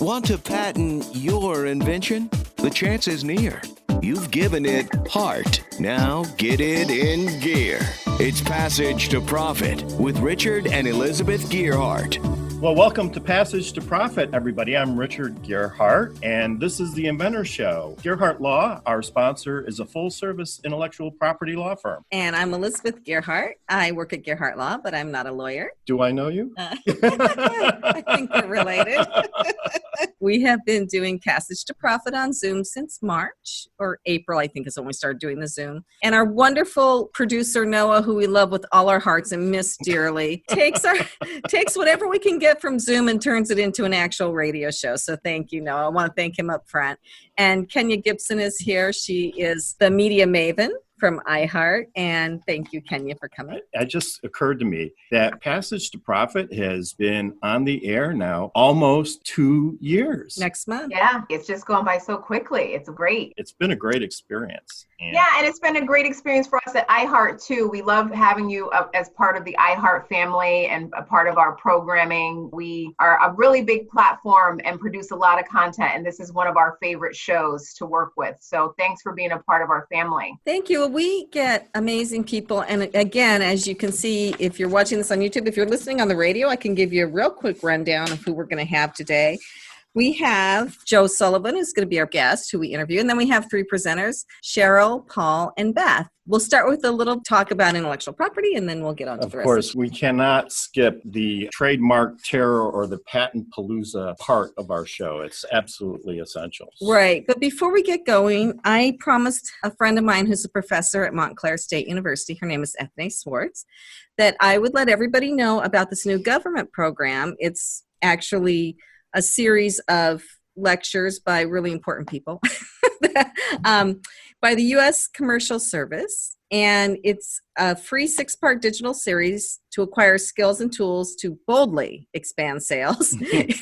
Want to patent your invention? The chance is near. You've given it heart. Now get it in gear. It's Passage to Profit with Richard and Elizabeth Gearhart. Well, welcome to Passage to Profit, everybody. I'm Richard Gearhart, and this is the Inventor Show. Gearhart Law, our sponsor, is a full-service intellectual property law firm. And I'm Elizabeth Gearhart. I work at Gearhart Law, but I'm not a lawyer. Do I know you? I think we're related. We have been doing Passage to Profit on Zoom since March, or April, I think is when we started doing the Zoom. And our wonderful producer, Noah, who we love with all our hearts and miss dearly, takes whatever we can get from Zoom and turns it into an actual radio show. So thank you, Noah. I want to thank him up front. And Kenya Gibson is here. She is the media maven from iHeart. And thank you, Kenya, for coming. It just occurred to me that Passage to Profit has been on the air now almost 2 years. Next month. Yeah, it's just gone by so quickly. It's great. It's been a great experience. And it's been a great experience for us at iHeart, too. We love having you as part of the iHeart family and a part of our programming. We are a really big platform and produce a lot of content, and this is one of our favorite shows to work with. So thanks for being a part of our family. Thank you. We get amazing people. And again, as you can see, if you're watching this on YouTube, if you're listening on the radio, I can give you a real quick rundown of who we're going to have today. We have Joe Sullivan, who's going to be our guest, who we interview. And then we have three presenters, Cheryl, Paul, and Beth. We'll start with a little talk about intellectual property, and then we'll get on to the rest. Of course, we cannot skip the trademark terror or the patent palooza part of our show. It's absolutely essential. Right. But before we get going, I promised a friend of mine who's a professor at Montclair State University, her name is Ethne Swartz, that I would let everybody know about this new government program. It's actually a series of lectures by really important people by the U.S. Commercial Service. And it's a free 6-part digital series to acquire skills and tools to boldly expand sales.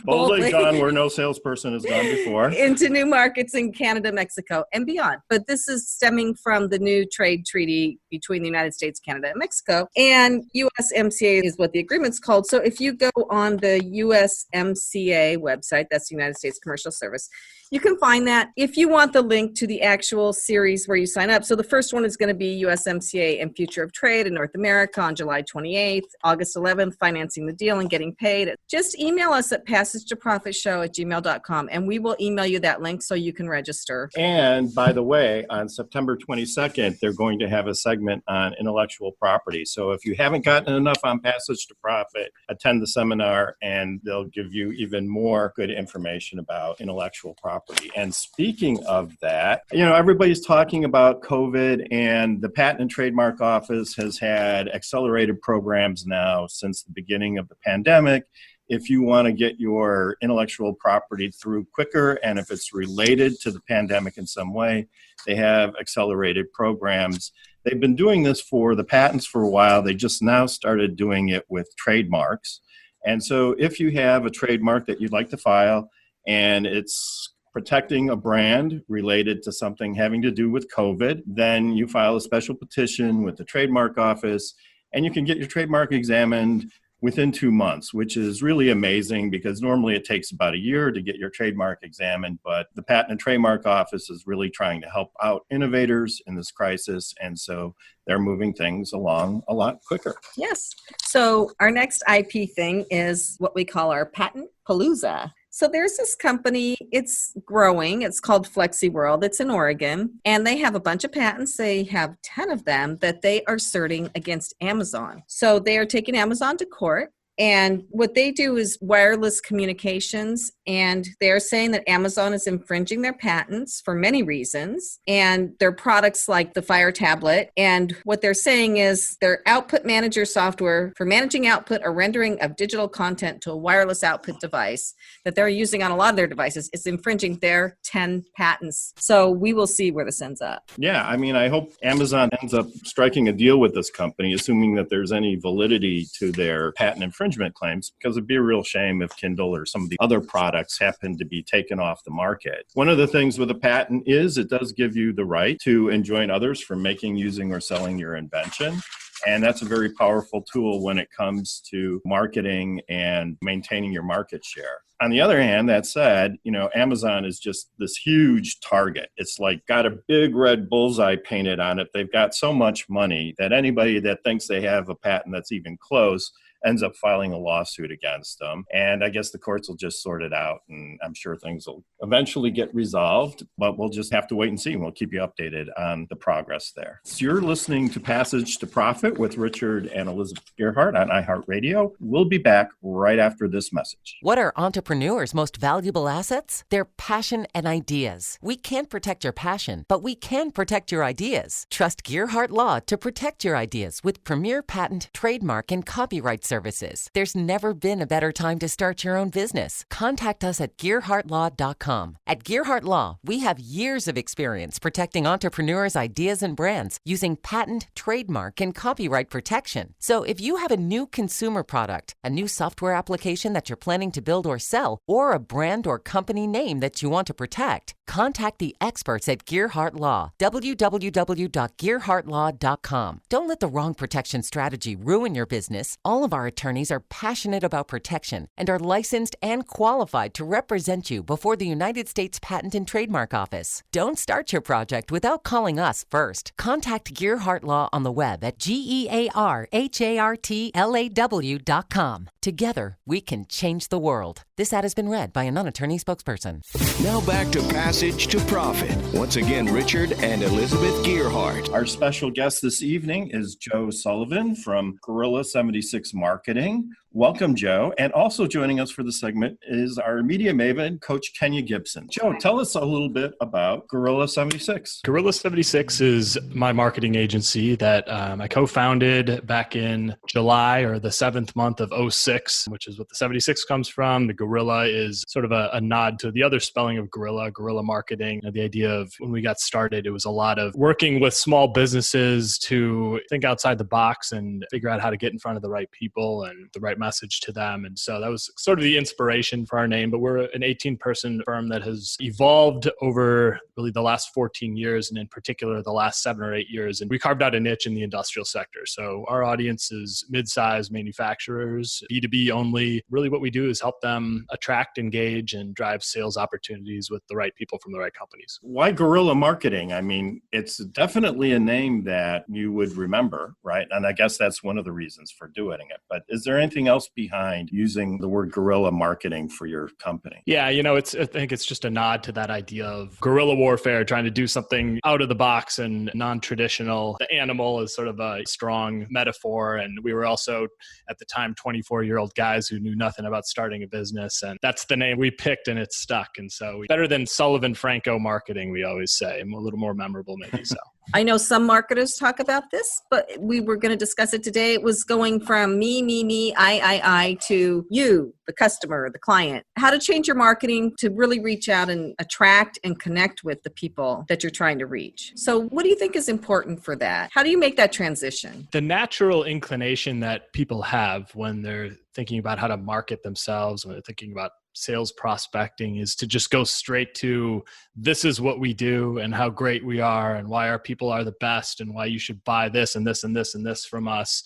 boldly gone where no salesperson has gone before. Into new markets in Canada, Mexico, and beyond. But this is stemming from the new trade treaty between the United States, Canada, and Mexico. And USMCA is what the agreement's called. So if you go on the USMCA website, that's the United States Commercial Service, you can find that. If you want the link to the actual series where you sign up, so the first one is going to be USMCA and Future of Trade in North America on July 28th, August 11th, Financing the Deal and Getting Paid. Just email us at passagetoprofitshow@gmail.com, and we will email you that link so you can register. And by the way, on September 22nd, they're going to have a segment on intellectual property. So if you haven't gotten enough on Passage to Profit, attend the seminar, and they'll give you even more good information about intellectual property. And speaking of that, everybody's talking about COVID, and the Patent and Trademark Office has had accelerated programs now since the beginning of the pandemic. If you want to get your intellectual property through quicker, and if it's related to the pandemic in some way, they have accelerated programs. They've been doing this for the patents for a while. They just now started doing it with trademarks. And so if you have a trademark that you'd like to file, and it's protecting a brand related to something having to do with COVID, then you file a special petition with the trademark office, and you can get your trademark examined within 2 months, which is really amazing because normally it takes about a year to get your trademark examined, but the Patent and Trademark Office is really trying to help out innovators in this crisis, and so they're moving things along a lot quicker. Yes. So our next IP thing is what we call our Patent Palooza. So there's this company, it's growing, it's called FlexiWorld, it's in Oregon, and they have a bunch of patents, they have 10 of them that they are asserting against Amazon. So they are taking Amazon to court, and what they do is wireless communications, and they're saying that Amazon is infringing their patents for many reasons, and their products like the Fire Tablet, and what they're saying is their output manager software for managing output or rendering of digital content to a wireless output device that they're using on a lot of their devices is infringing their 10 patents. So we will see where this ends up. Yeah, I hope Amazon ends up striking a deal with this company, assuming that there's any validity to their patent infringement claims, because it'd be a real shame if Kindle or some of the other products happen to be taken off the market. One of the things with a patent is it does give you the right to enjoin others from making, using, or selling your invention. And that's a very powerful tool when it comes to marketing and maintaining your market share. On the other hand, that said, Amazon is just this huge target. It's like got a big red bullseye painted on it. They've got so much money that anybody that thinks they have a patent that's even close ends up filing a lawsuit against them. And I guess the courts will just sort it out. And I'm sure things will eventually get resolved, but we'll just have to wait and see. And we'll keep you updated on the progress there. So you're listening to Passage to Profit with Richard and Elizabeth Gearhart on iHeartRadio. We'll be back right after this message. What are entrepreneurs' most valuable assets? Their passion and ideas. We can't protect your passion, but we can protect your ideas. Trust Gearhart Law to protect your ideas with premier patent, trademark, and copyright services. There's never been a better time to start your own business. Contact us at GearhartLaw.com. At Gearhart Law, we have years of experience protecting entrepreneurs' ideas and brands using patent, trademark, and copyright protection. So if you have a new consumer product, a new software application that you're planning to build or sell, or a brand or company name that you want to protect, contact the experts at Gearhart Law. www.gearhartlaw.com. Don't let the wrong protection strategy ruin your business. All of our attorneys are passionate about protection and are licensed and qualified to represent you before the United States Patent and Trademark Office. Don't start your project without calling us first. Contact Gearhart Law on the web at GearhartLaw.com. Together, we can change the world. This ad has been read by a non-attorney spokesperson. Now back to Passage to Profit. Once again, Richard and Elizabeth Gearhart. Our special guest this evening is Joe Sullivan from Gorilla 76 Marketing. Welcome, Joe. And also joining us for the segment is our media maven, Coach Kenya Gibson. Joe, tell us a little bit about Gorilla 76. Gorilla 76 is my marketing agency that I co-founded back in July, or the 7th month of 06, which is what the 76 comes from. The Gorilla is sort of a nod to the other spelling of guerrilla marketing. The idea of when we got started, it was a lot of working with small businesses to think outside the box and figure out how to get in front of the right people and the right message to them. And so that was sort of the inspiration for our name. But we're an 18-person firm that has evolved over really the last 14 years, and in particular the last 7 or 8 years. And we carved out a niche in the industrial sector. So our audience is mid-sized manufacturers, B2B only. Really what we do is help them attract, engage, and drive sales opportunities with the right people from the right companies. Why guerrilla marketing? I mean, it's definitely a name that you would remember, right? And I guess that's one of the reasons for doing it. But is there anything else behind using the word guerrilla marketing for your company? Yeah, I think it's just a nod to that idea of guerrilla warfare, trying to do something out of the box and non-traditional. The animal is sort of a strong metaphor. And we were also, at the time, 24-year-old guys who knew nothing about starting a business. And that's the name we picked, and it's stuck. And so better than Sullivan Franco marketing, we always say. A little more memorable, maybe so. I know some marketers talk about this, but we were going to discuss it today. It was going from me, I, to you, the customer, the client. How to change your marketing to really reach out and attract and connect with the people that you're trying to reach. So what do you think is important for that? How do you make that transition? The natural inclination that people have when they're thinking about how to market themselves, when they're thinking about sales prospecting, is to just go straight to, this is what we do and how great we are and why our people are the best and why you should buy this and this and this and this from us.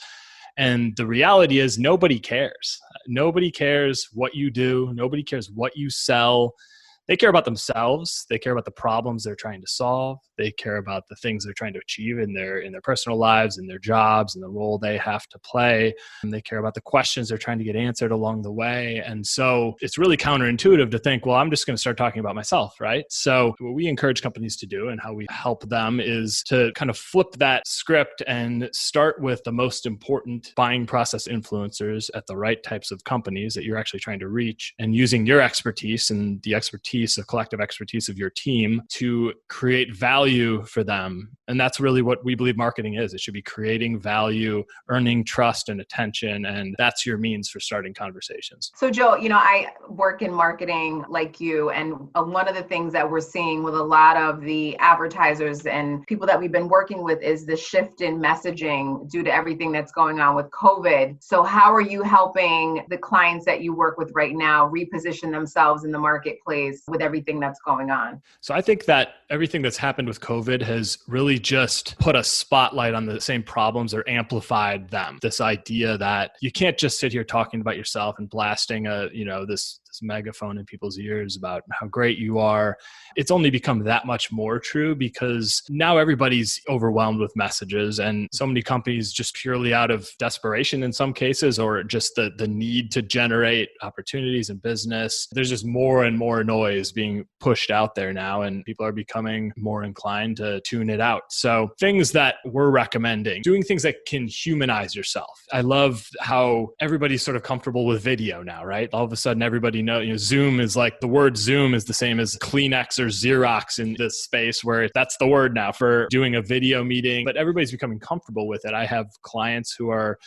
And the reality is nobody cares. Nobody cares what you do. Nobody cares what you sell. They care about themselves. They care about the problems they're trying to solve. They care about the things they're trying to achieve in their personal lives, in their jobs, and the role they have to play. And they care about the questions they're trying to get answered along the way. And so it's really counterintuitive to think, well, I'm just going to start talking about myself, right? So what we encourage companies to do and how we help them is to kind of flip that script and start with the most important buying process influencers at the right types of companies that you're actually trying to reach, and using your expertise and the collective expertise of your team to create value for them. And that's really what we believe marketing is. It should be creating value, earning trust and attention. And that's your means for starting conversations. So Joe, I work in marketing like you. And one of the things that we're seeing with a lot of the advertisers and people that we've been working with is the shift in messaging due to everything that's going on with COVID. So how are you helping the clients that you work with right now reposition themselves in the marketplace with everything that's going on. So I think that everything that's happened with COVID has really just put a spotlight on the same problems or amplified them. This idea that you can't just sit here talking about yourself and blasting this megaphone in people's ears about how great you are. It's only become that much more true because now everybody's overwhelmed with messages, and so many companies just purely out of desperation in some cases, or just the need to generate opportunities in business. There's just more and more noise being pushed out there now, and people are becoming more inclined to tune it out. So things that we're recommending, doing things that can humanize yourself. I love how everybody's sort of comfortable with video now, right? All of a sudden everybody knows, Zoom is like, the word Zoom is the same as Kleenex or Xerox in this space, where that's the word now for doing a video meeting, but everybody's becoming comfortable with it. I have clients who are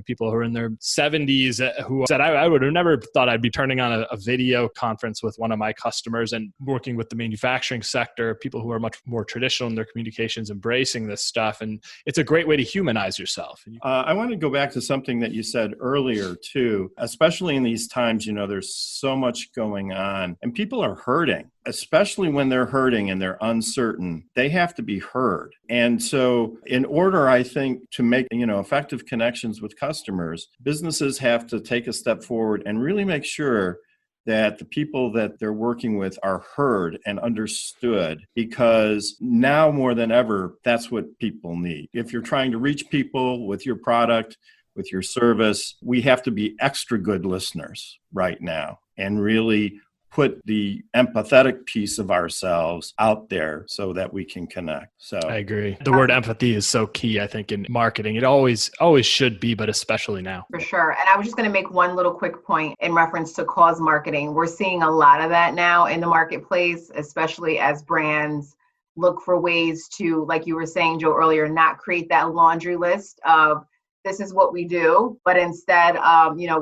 people who are in their 70s who said, I would have never thought I'd be turning on a video conference with one of my customers, and working with the manufacturing sector, people who are much more traditional in their communications, embracing this stuff. And it's a great way to humanize yourself. I want to go back to something that you said earlier too, especially in these times, there's so much going on and people are hurting. Especially when they're hurting and they're uncertain, they have to be heard. And so in order, I think, to make, effective connections with customers, businesses have to take a step forward and really make sure that the people that they're working with are heard and understood, because now more than ever, that's what people need. If you're trying to reach people with your product, with your service, we have to be extra good listeners right now and really put the empathetic piece of ourselves out there so that we can connect. So I agree. The word empathy is so key, I think, in marketing. It always should be, but especially now. For sure. And I was just going to make one little quick point in reference to cause marketing. We're seeing a lot of that now in the marketplace, especially as brands look for ways to, like you were saying, Joe, earlier, not create that laundry list of this is what we do, but instead,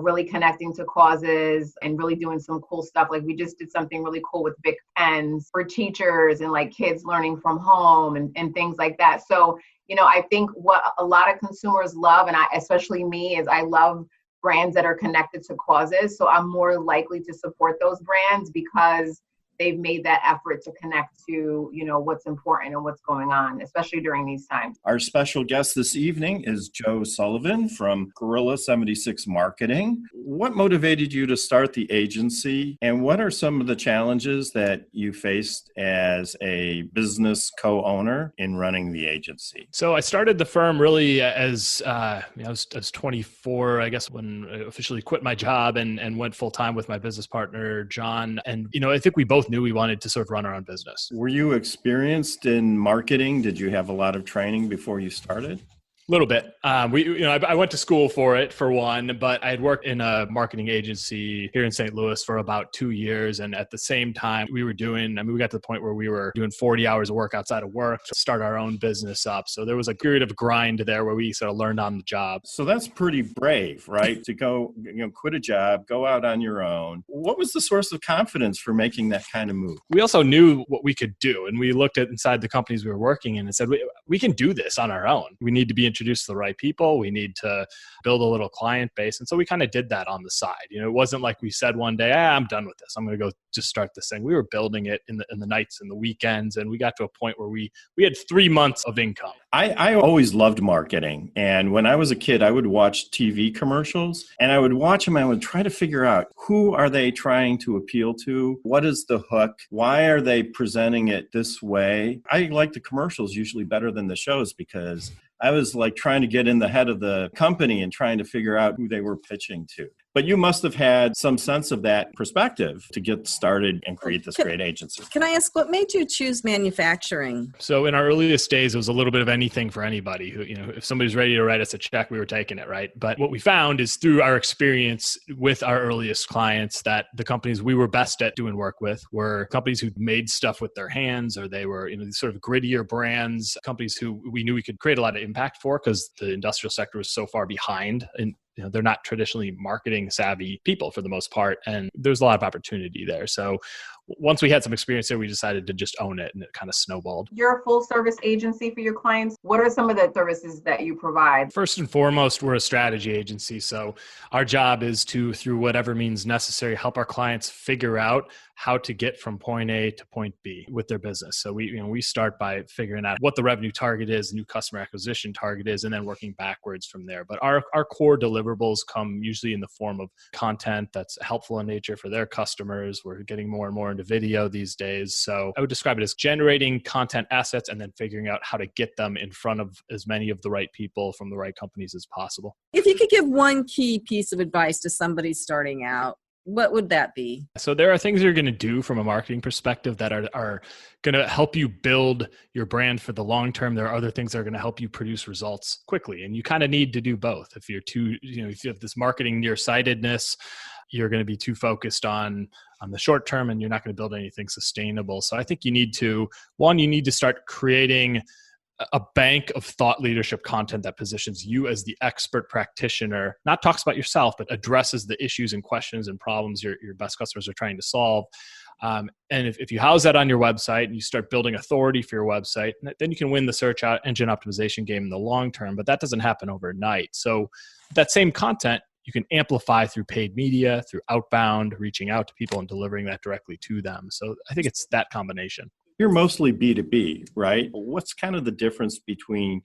really connecting to causes and really doing some cool stuff. Like we just did something really cool with Bic pens for teachers and like kids learning from home and things like that. So, I think what a lot of consumers love, and especially me, is I love brands that are connected to causes. So I'm more likely to support those brands because they've made that effort to connect to, what's important and what's going on, especially during these times. Our special guest this evening is Joe Sullivan from Gorilla 76 Marketing. What motivated you to start the agency, and what are some of the challenges that you faced as a business co-owner in running the agency? So I started the firm really as I was 24, I guess, when I officially quit my job and went full time with my business partner, John. And, I think we both knew we wanted to sort of run our own business. Were you experienced in marketing? Did you have a lot of training before you started? A little bit. I went to school for it, for one, but I had worked in a marketing agency here in St. Louis for about 2 years. And at the same time, we got to the point where we were doing 40 hours of work outside of work to start our own business up. So there was a period of grind there where we sort of learned on the job. So that's pretty brave, right? To go, quit a job, go out on your own. What was the source of confidence for making that kind of move? We also knew what we could do. And we looked at inside the companies we were working in and said, we can do this on our own. We need to be introduce the right people. We need to build a little client base. And so we kind of did that on the side. It wasn't like we said one day, I'm done with this. I'm going to go just start this thing. We were building it in the nights and the weekends. And we got to a point where we had 3 months of income. I always loved marketing. And when I was a kid, I would watch TV commercials and I would watch them. I would try to figure out, who are they trying to appeal to? What is the hook? Why are they presenting it this way? I like the commercials usually better than the shows because I was like trying to get in the head of the company and trying to figure out who they were pitching to. But you must have had some sense of that perspective to get started and create this great agency. Can I ask, what made you choose manufacturing? So in our earliest days, it was a little bit of anything for anybody who, if somebody's ready to write us a check, we were taking it, right? But what we found is through our experience with our earliest clients that the companies we were best at doing work with were companies who made stuff with their hands, or they were, these sort of grittier brands, companies who we knew we could create a lot of impact for because the industrial sector was so far behind and they're not traditionally marketing savvy people for the most part. And there's a lot of opportunity there. So once we had some experience there, we decided to just own it and it kind of snowballed. You're a full service agency for your clients. What are some of the services that you provide? First and foremost, we're a strategy agency. So our job is to, through whatever means necessary, help our clients figure out how to get from point A to point B with their business. So we start by figuring out what the revenue target is, new customer acquisition target is, and then working backwards from there. But our core deliverables come usually in the form of content that's helpful in nature for their customers. We're getting more and more into video these days. So I would describe it as generating content assets and then figuring out how to get them in front of as many of the right people from the right companies as possible. If you could give one key piece of advice to somebody starting out, what would that be? So there are things you're going to do from a marketing perspective that are going to help you build your brand for the long term. There are other things that are going to help you produce results quickly. And you kind of need to do both. If you're if you have this marketing nearsightedness, you're going to be too focused on the short term and you're not going to build anything sustainable. So I think you need to start creating a bank of thought leadership content that positions you as the expert practitioner, not talks about yourself, but addresses the issues and questions and problems your best customers are trying to solve. And if you house that on your website and you start building authority for your website, then you can win the search engine optimization game in the long term, but that doesn't happen overnight. So that same content you can amplify through paid media, through outbound, reaching out to people and delivering that directly to them. So I think it's that combination. You're mostly B2B, right? What's kind of the difference between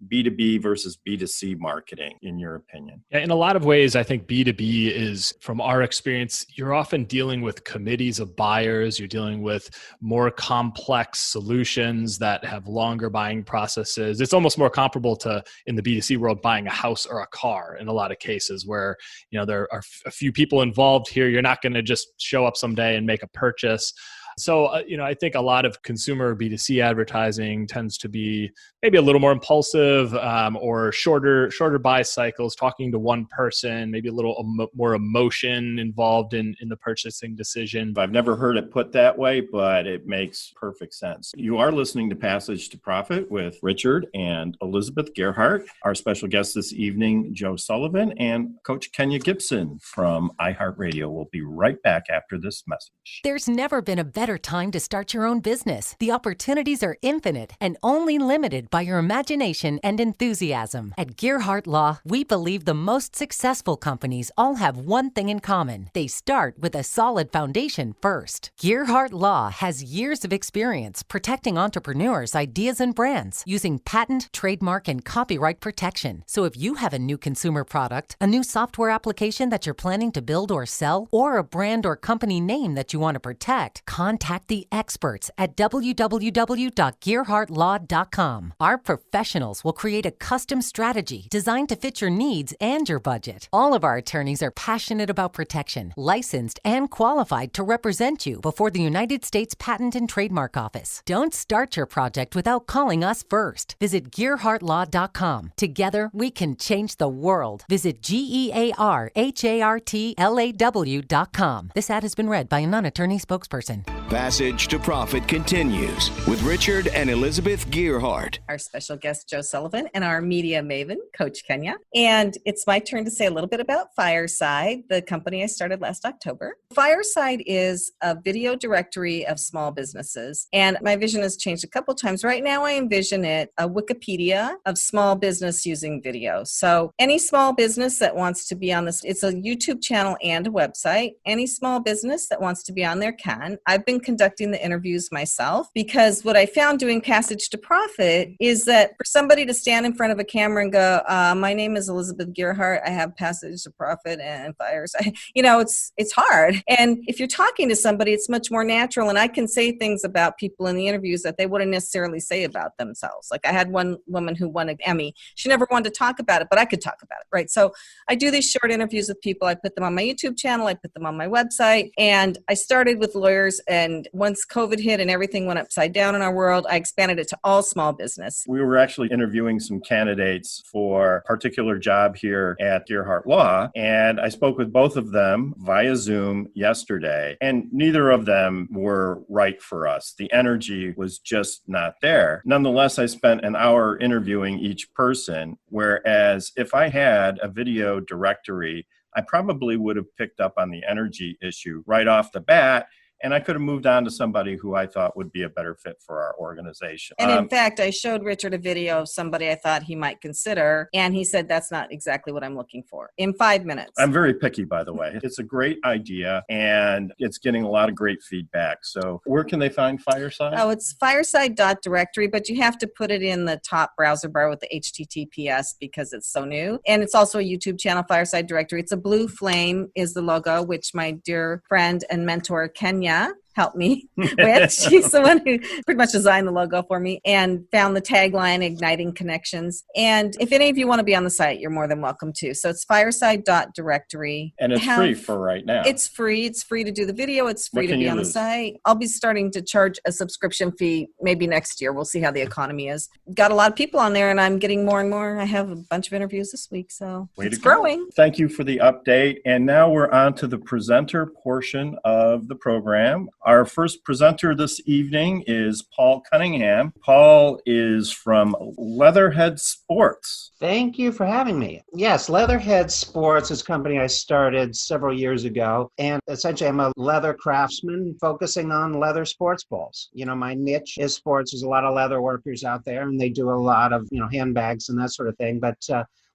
B2B versus B2C marketing, in your opinion? Yeah, in a lot of ways, I think B2B is, from our experience, you're often dealing with committees of buyers. You're dealing with more complex solutions that have longer buying processes. It's almost more comparable to, in the B2C world, buying a house or a car in a lot of cases where, there are a few people involved here. You're not going to just show up someday and make a purchase. So, I think a lot of consumer B2C advertising tends to be maybe a little more impulsive or shorter buy cycles, talking to one person, maybe a little more emotion involved in the purchasing decision. I've never heard it put that way, but it makes perfect sense. You are listening to Passage to Profit with Richard and Elizabeth Gerhardt. Our special guest this evening, Joe Sullivan, and Coach Kenya Gibson from iHeartRadio. We'll be right back after this message. There's never been a better time to start your own business. The opportunities are infinite and only limited by your imagination and enthusiasm. At Gerhardt Law, we believe the most successful companies all have one thing in common. They start with a solid foundation first. Gerhardt Law has years of experience protecting entrepreneurs' ideas and brands using patent, trademark, and copyright protection. So if you have a new consumer product, a new software application that you're planning to build or sell, or a brand or company name that you want to protect, contact the experts at www.gerhardtlaw.com. Our professionals will create a custom strategy designed to fit your needs and your budget. All of our attorneys are passionate about protection, licensed and qualified to represent you before the United States Patent and Trademark Office. Don't start your project without calling us first. Visit gerhardtlaw.com. Together, we can change the world. Visit GEARHARTLAW.com. This ad has been read by a non-attorney spokesperson. Passage to Profit continues with Richard and Elizabeth Gerhardt. Our special guest, Joe Sullivan, and our media maven, Coach Kenya. And it's my turn to say a little bit about Fireside, the company I started last October. Fireside is a video directory of small businesses. And my vision has changed a couple times. Right now, I envision it a Wikipedia of small business using video. So any small business that wants to be on this, it's a YouTube channel and a website. Any small business that wants to be on there can. I've been conducting the interviews myself because what I found doing Passage to Profit is that for somebody to stand in front of a camera and go, my name is Elizabeth Gerhardt, I have Passage to Profit and Fireside, it's hard. And if you're talking to somebody, it's much more natural. And I can say things about people in the interviews that they wouldn't necessarily say about themselves. Like I had one woman who won an Emmy. She never wanted to talk about it, but I could talk about it, right? So I do these short interviews with people. I put them on my YouTube channel. I put them on my website. And I started with lawyers. And once COVID hit and everything went upside down in our world, I expanded it to all small business. We were actually interviewing some candidates for a particular job here at Gerhardt Law, and I spoke with both of them via Zoom yesterday, and neither of them were right for us. The energy was just not there. Nonetheless, I spent an hour interviewing each person, whereas if I had a video directory, I probably would have picked up on the energy issue right off the bat. and I could have moved on to somebody who I thought would be a better fit for our organization. And in fact, I showed Richard a video of somebody I thought he might consider, and he said, that's not exactly what I'm looking for, in 5 minutes. I'm very picky, by the way. It's a great idea, and it's getting a lot of great feedback. So where can they find Fireside? Oh, it's fireside.directory, but you have to put it in the top browser bar with the HTTPS because it's so new. And it's also a YouTube channel, Fireside Directory. It's a blue flame is the logo, which my dear friend and mentor, Kenya, helped me with. She's the one who pretty much designed the logo for me and found the tagline, Igniting Connections. And if any of you want to be on the site, you're more than welcome to. So it's fireside.directory. And it's free for right now. It's free. It's free to do the video. It's free to be on the site. I'll be starting to charge a subscription fee maybe next year. We'll see how the economy is. Got a lot of people on there and I'm getting more and more. I have a bunch of interviews this week, so it's growing. Thank you for the update. And now we're on to the presenter portion of the program. Our first presenter this evening is Paul Cunningham. Paul is from Leatherhead Sports. Thank you for having me. Yes, Leatherhead Sports is a company I started several years ago. And essentially, I'm a leather craftsman focusing on leather sports balls. You know, my niche is sports. There's a lot of leather workers out there, and they do a lot of, handbags and that sort of thing. But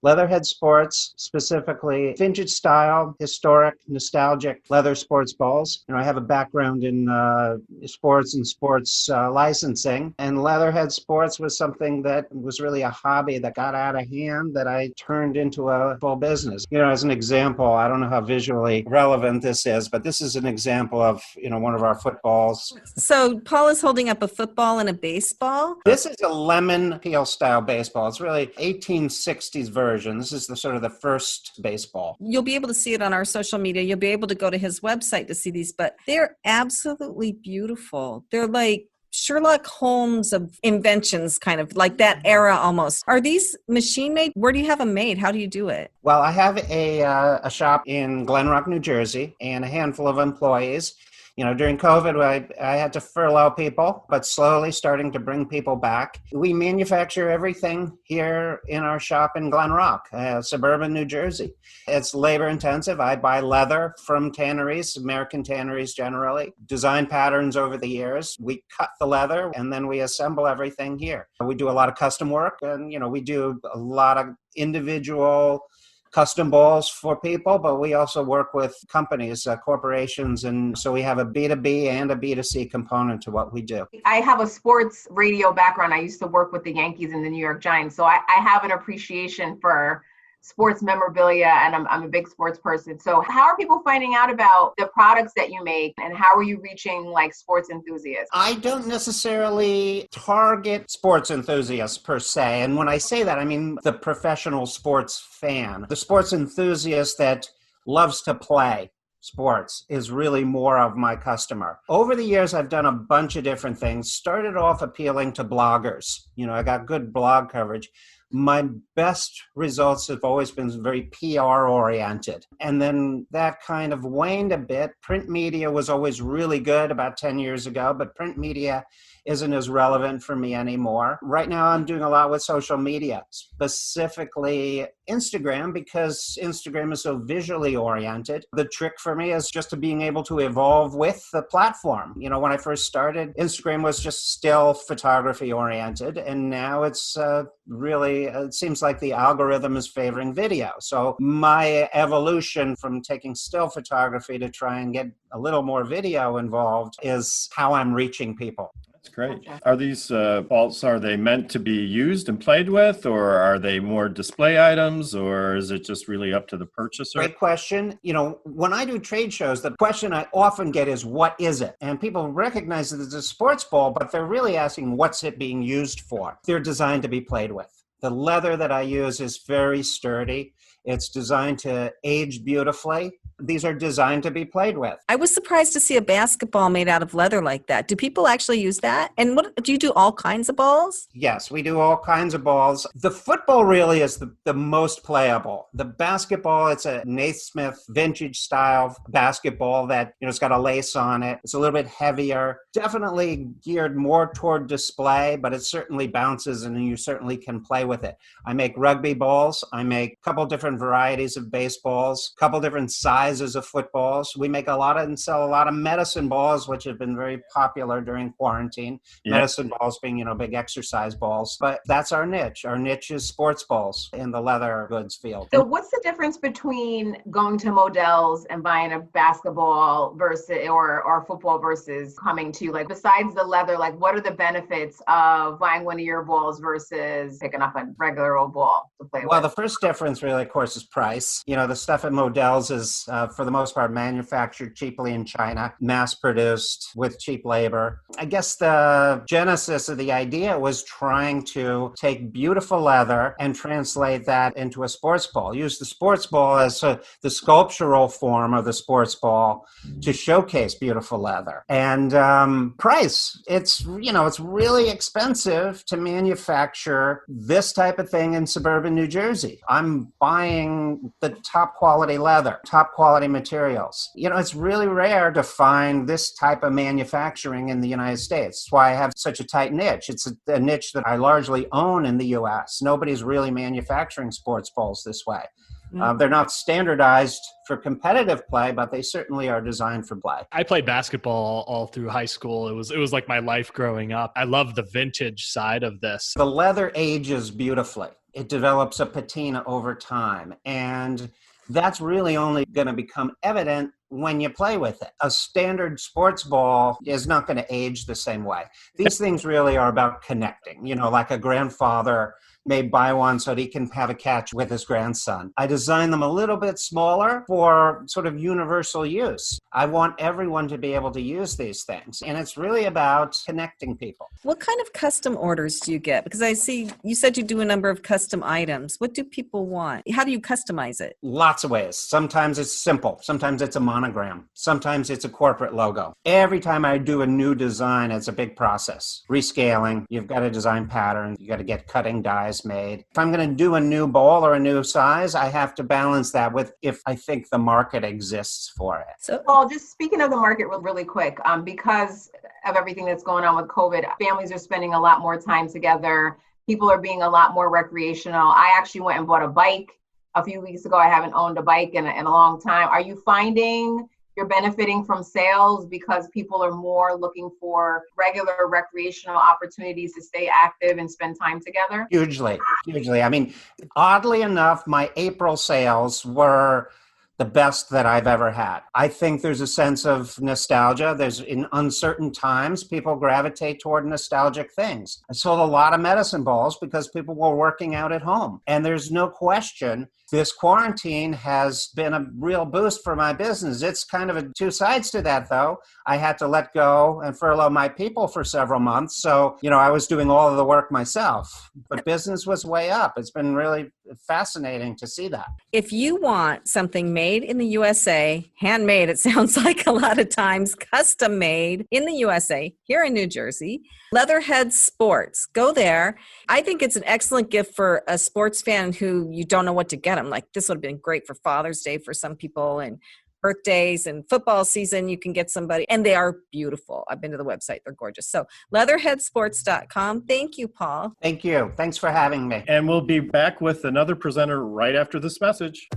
Leatherhead Sports, specifically vintage style, historic, nostalgic leather sports balls. I have a background in sports and sports licensing, and Leatherhead Sports was something that was really a hobby that got out of hand that I turned into a full business. As an example, I don't know how visually relevant this is, but this is an example of, one of our footballs. So Paul is holding up a football and a baseball. This is a lemon peel style baseball. It's really 1860s version. This is the sort of the first baseball. You'll be able to see it on our social media. You'll be able to go to his website to see these, but they're absolutely beautiful. They're like Sherlock Holmes of inventions, kind of like that era almost. Are these machine made? Where do you have them made? How do you do it? Well, I have a shop in Glen Rock, New Jersey, and a handful of employees. During COVID, I had to furlough people, but slowly starting to bring people back. We manufacture everything here in our shop in Glen Rock, suburban New Jersey. It's labor intensive. I buy leather from tanneries, American tanneries generally, design patterns over the years. We cut the leather and then we assemble everything here. We do a lot of custom work and, we do a lot of individual custom balls for people, but we also work with companies, corporations, and so we have a B2B and a B2C component to what we do. I have a sports radio background. I used to work with the Yankees and the New York Giants, so I have an appreciation for sports memorabilia, and I'm a big sports person. So how are people finding out about the products that you make, and how are you reaching like sports enthusiasts? I don't necessarily target sports enthusiasts per se. And when I say that, I mean the professional sports fan. The sports enthusiast that loves to play sports is really more of my customer. Over the years, I've done a bunch of different things. Started off appealing to bloggers. I got good blog coverage. My best results have always been very PR oriented. And then that kind of waned a bit. Print media was always really good about 10 years ago, but print media isn't as relevant for me anymore. Right now, I'm doing a lot with social media, specifically Instagram, because Instagram is so visually oriented. The trick for me is just to being able to evolve with the platform. When I first started, Instagram was just still photography oriented, and now it's really, it seems like the algorithm is favoring video. So my evolution from taking still photography to try and get a little more video involved is how I'm reaching people. That's great. Are these balls, are they meant to be used and played with, or are they more display items, or is it just really up to the purchaser? Great question. When I do trade shows, the question I often get is, what is it? And people recognize that it's a sports ball, but they're really asking, what's it being used for? They're designed to be played with. The leather that I use is very sturdy. It's designed to age beautifully. These are designed to be played with. I was surprised to see a basketball made out of leather like that. Do people actually use that? And what do you do, all kinds of balls? Yes, we do all kinds of balls. The football really is the most playable. The basketball, it's a Naismith vintage style basketball that, it's got a lace on it. It's a little bit heavier, definitely geared more toward display, but it certainly bounces and you certainly can play with it. I make rugby balls. I make a couple different different varieties of baseballs, a couple different sizes of footballs. We make a lot of and sell a lot of medicine balls, which have been very popular during quarantine. Yeah. Medicine balls being, big exercise balls. But that's our niche. Our niche is sports balls in the leather goods field. So what's the difference between going to Modell's and buying a basketball versus or football versus coming to, like, besides the leather, like, what are the benefits of buying one of your balls versus picking up a regular old ball to play with? Well, the first difference really, of course, is price. The stuff at Modell's is, for the most part, manufactured cheaply in China, mass-produced with cheap labor. I guess the genesis of the idea was trying to take beautiful leather and translate that into a sports ball. Use the sports ball as the sculptural form of the sports ball to showcase beautiful leather. And price, it's really expensive to manufacture this type of thing in suburban New Jersey. I'm buying the top quality leather, top quality materials. It's really rare to find this type of manufacturing in the United States. That's why I have such a tight niche. It's a niche that I largely own in the US. Nobody's really manufacturing sports balls this way. They're not standardized for competitive play, but they certainly are designed for play. I played basketball all through high school. It was like my life growing up. I love the vintage side of this. The leather ages beautifully. It develops a patina over time. And that's really only going to become evident when you play with it. A standard sports ball is not going to age the same way. These things really are about connecting, like a grandfather may buy one so that he can have a catch with his grandson. I designed them a little bit smaller for sort of universal use. I want everyone to be able to use these things. And it's really about connecting people. What kind of custom orders do you get? Because I see you said you do a number of custom items. What do people want? How do you customize it? Lots of ways. Sometimes it's simple. Sometimes it's a monogram. Sometimes it's a corporate logo. Every time I do a new design, it's a big process. Rescaling, you've got to design patterns, you got to get cutting dies made. If I'm going to do a new ball or a new size, I have to balance that with if I think the market exists for it. So, Paul, just speaking of the market really quick, because of everything that's going on with COVID, families are spending a lot more time together. People are being a lot more recreational. I actually went and bought a bike a few weeks ago. I haven't owned a bike in a long time. Are you finding you're benefiting from sales because people are more looking for regular recreational opportunities to stay active and spend time together? Hugely. I mean, oddly enough, my April sales were the best that I've ever had. I think there's a sense of nostalgia. In uncertain times, people gravitate toward nostalgic things. I sold a lot of medicine balls because people were working out at home. And there's no question this quarantine has been a real boost for my business. It's kind of two sides to that, though. I had to let go and furlough my people for several months. So, I was doing all of the work myself. But business was way up. It's been really fascinating to see that. If you want something made in the USA, handmade, it sounds like a lot of times, custom made in the USA, here in New Jersey, Leatherhead Sports. Go there. I think it's an excellent gift for a sports fan who you don't know what to get them. Like, this would have been great for Father's Day for some people, and birthdays and football season. You can get somebody, and they are beautiful. I've been to the website. They're gorgeous. So leatherheadsports.com. Thank you, Paul. Thank you. Thanks for having me. And we'll be back with another presenter right after this message.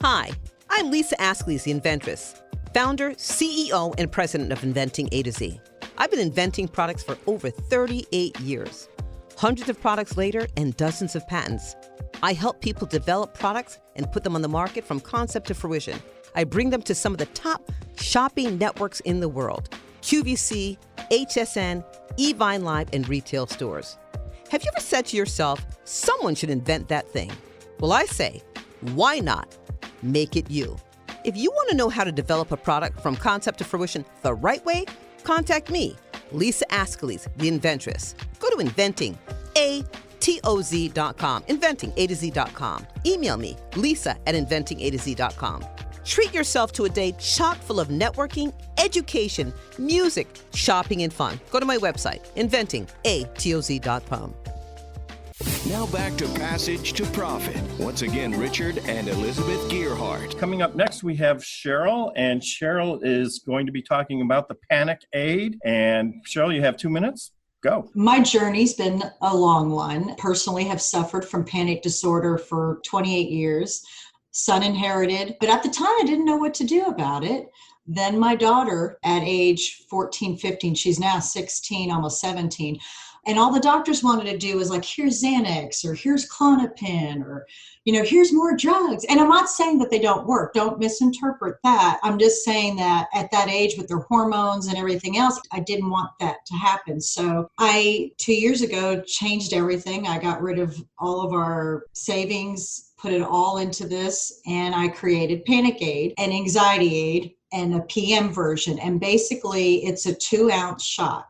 Hi, I'm Lisa Askley's the Inventress, founder, CEO, and president of Inventing A to Z. I've been inventing products for over 38 years. Hundreds of products later and dozens of patents. I help people develop products and put them on the market from concept to fruition. I bring them to some of the top shopping networks in the world: QVC, HSN, eVine Live, and retail stores. Have you ever said to yourself, someone should invent that thing? Well, I say, why not? Make it you. If you want to know how to develop a product from concept to fruition the right way, contact me, Lisa Askley's the Inventress. Go to inventingatoz.com, inventingatoz.com. Email me, lisa@inventingatoz.com. Treat yourself to a day chock full of networking, education, music, shopping, and fun. Go to my website, inventingatoz.com. Now back to Passage to Profit. Once again, Richard and Elizabeth Gearhart. Coming up next, we have Cheryl, and Cheryl is going to be talking about the Panic Aid. And Cheryl, you have 2 minutes. Go. My journey's been a long one. Personally, have suffered from panic disorder for 28 years. Son inherited, but at the time I didn't know what to do about it. Then my daughter at age 14, 15, she's now 16, almost 17. And all the doctors wanted to do was like, here's Xanax or here's Klonopin or, here's more drugs. And I'm not saying that they don't work. Don't misinterpret that. I'm just saying that at that age with their hormones and everything else, I didn't want that to happen. So 2 years ago, changed everything. I got rid of all of our savings, put it all into this, and I created Panic Aid and Anxiety Aid and a PM version. And basically it's a 2-ounce shot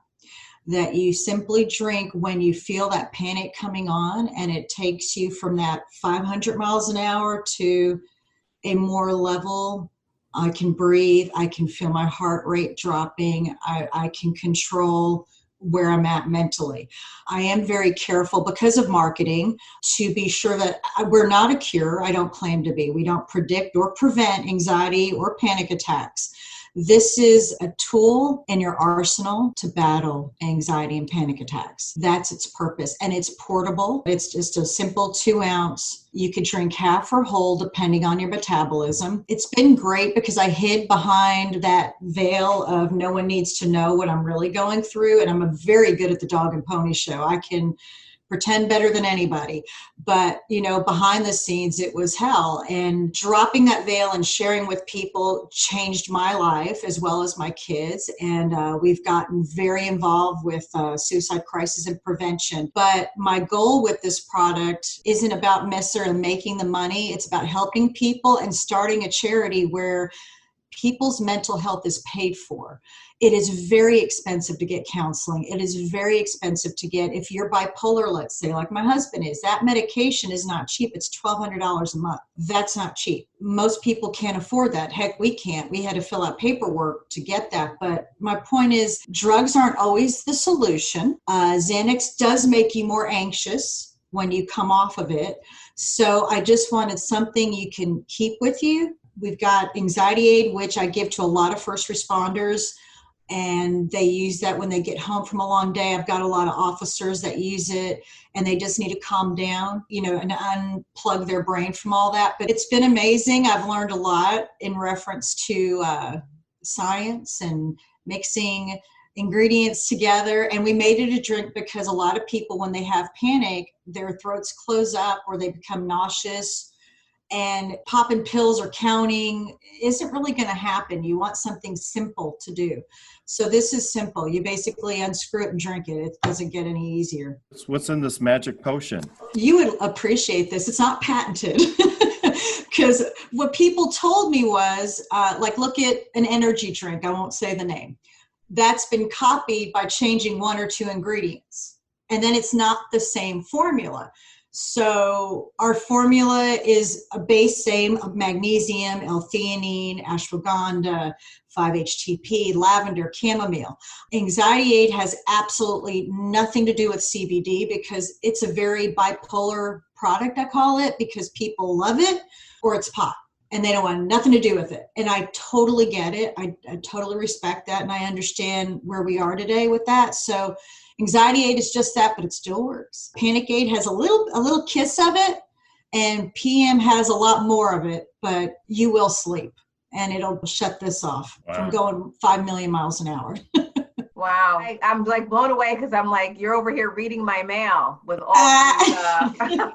that you simply drink when you feel that panic coming on, and it takes you from that 500 miles an hour to a more level. I can breathe. I can feel my heart rate dropping. I can control where I'm at mentally. I am very careful because of marketing to be sure that we're not a cure. I don't claim to be. We don't predict or prevent anxiety or panic attacks. This is a tool in your arsenal to battle anxiety and panic attacks. That's its purpose. And it's portable. It's just a simple 2-ounce. You could drink half or whole depending on your metabolism. It's been great because I hid behind that veil of no one needs to know what I'm really going through. And I'm very good at the dog and pony show. I can pretend better than anybody. But, behind the scenes, it was hell. And dropping that veil and sharing with people changed my life as well as my kids. And we've gotten very involved with suicide crisis and prevention. But my goal with this product isn't about necessarily making the money. It's about helping people and starting a charity where people's mental health is paid for. It is very expensive to get counseling. It is very expensive to get, if you're bipolar, let's say, like my husband is, that medication is not cheap. It's $1,200 a month. That's not cheap. Most people can't afford that. Heck, we can't. We had to fill out paperwork to get that. But my point is, drugs aren't always the solution. Xanax does make you more anxious when you come off of it. So I just wanted something you can keep with you. We've got Anxiety Aid, which I give to a lot of first responders, and they use that when they get home from a long day. I've got a lot of officers that use it, and they just need to calm down, and unplug their brain from all that. But it's been amazing. I've learned a lot in reference to science and mixing ingredients together. And we made it a drink because a lot of people, when they have panic, their throats close up or they become nauseous. And popping pills or counting isn't really going to happen. You want something simple to do. So this is simple. You basically unscrew it and drink it. It doesn't get any easier. What's in this magic potion? You would appreciate this. It's not patented. Because what people told me was, look at an energy drink. I won't say the name. That's been copied by changing 1 or 2 ingredients. And then it's not the same formula. So our formula is a base same of magnesium, L-theanine, ashwagandha, 5-HTP, lavender, chamomile. Anxiety Aid has absolutely nothing to do with CBD because it's a very bipolar product, I call it, because people love it or it's pot and they don't want nothing to do with it. And I totally get it. I totally respect that. And I understand where we are today with that. So Anxiety Aid is just that, but it still works. Panic Aid has a little kiss of it, and PM has a lot more of it, but you will sleep, and it'll shut this off from going 5 million miles an hour. Wow. I'm like blown away because I'm like, you're over here reading my mail with all these,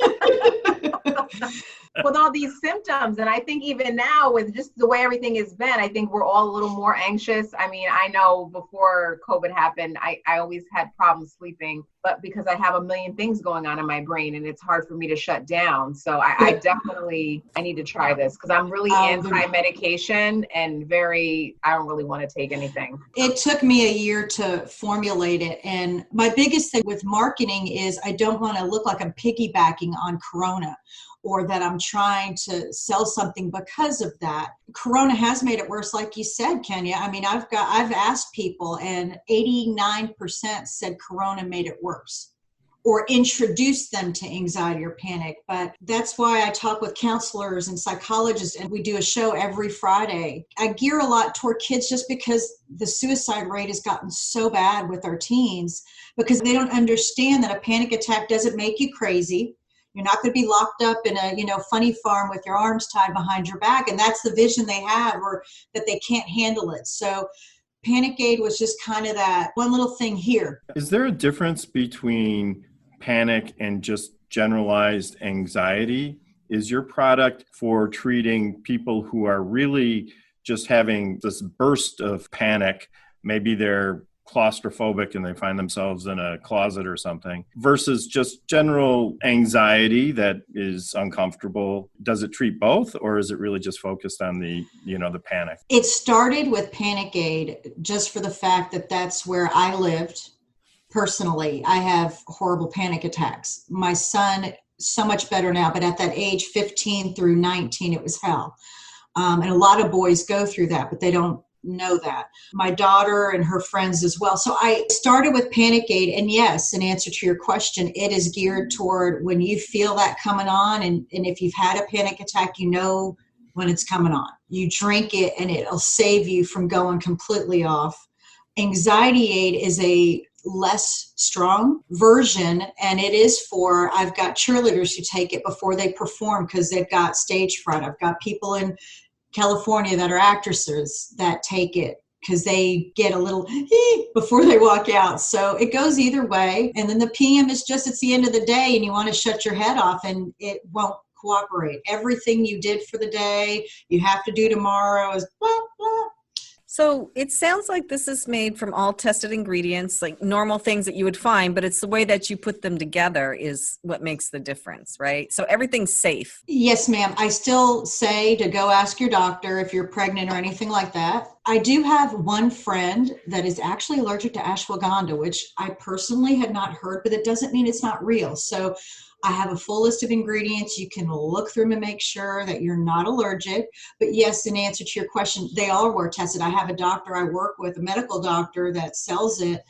with all these symptoms. And I think even now with just the way everything has been, I think we're all a little more anxious. I mean, I know before COVID happened, I always had problems sleeping, but because I have a million things going on in my brain and it's hard for me to shut down. So I definitely need to try this because I'm really anti-medication and I don't really want to take anything. It took me a year to formulate it. And my biggest thing with marketing is I don't want to look like I'm piggybacking on Corona, or that I'm trying to sell something because of that. Corona has made it worse, like you said, Kenya. I mean, I've asked people and 89% said Corona made it worse or introduce them to anxiety or panic. But that's why I talk with counselors and psychologists, and we do a show every Friday. I gear a lot toward kids just because the suicide rate has gotten so bad with our teens, because they don't understand that a panic attack doesn't make you crazy. You're not going to be locked up in a, funny farm with your arms tied behind your back. And that's the vision they have, or that they can't handle it. So Panic Aid was just kind of that one little thing here. Is there a difference between panic and just generalized anxiety? Is your product for treating people who are really just having this burst of panic? Maybe they're claustrophobic and they find themselves in a closet or something, versus just general anxiety that is uncomfortable. Does it treat both, or is it really just focused on the panic? It started with Panic Aid just for the fact that that's where I lived personally. I have horrible panic attacks. My son, so much better now, but at that age, 15 through 19, it was hell. And a lot of boys go through that, but they don't know that. My daughter and her friends as well. So I started with Panic Aid, and yes, in answer to your question, it is geared toward when you feel that coming on, and if you've had a panic attack, you know when it's coming on. You drink it and it'll save you from going completely off. Anxiety Aid is a less strong version, and it is for, I've got cheerleaders who take it before they perform because they've got stage fright. I've got people in California that are actresses that take it because they get a little before they walk out. So it goes either way. And then the PM is just, it's the end of the day and you want to shut your head off and it won't cooperate. Everything you did for the day, you have to do tomorrow is blah, blah. So it sounds like this is made from all tested ingredients, like normal things that you would find, but it's the way that you put them together is what makes the difference, right? So everything's safe. Yes, ma'am. I still say to go ask your doctor if you're pregnant or anything like that. I do have one friend that is actually allergic to ashwagandha, which I personally had not heard, but it doesn't mean it's not real. So I have a full list of ingredients. You can look through them and make sure that you're not allergic. But yes, in answer to your question, they all were tested. I have a doctor I work with, a medical doctor that sells it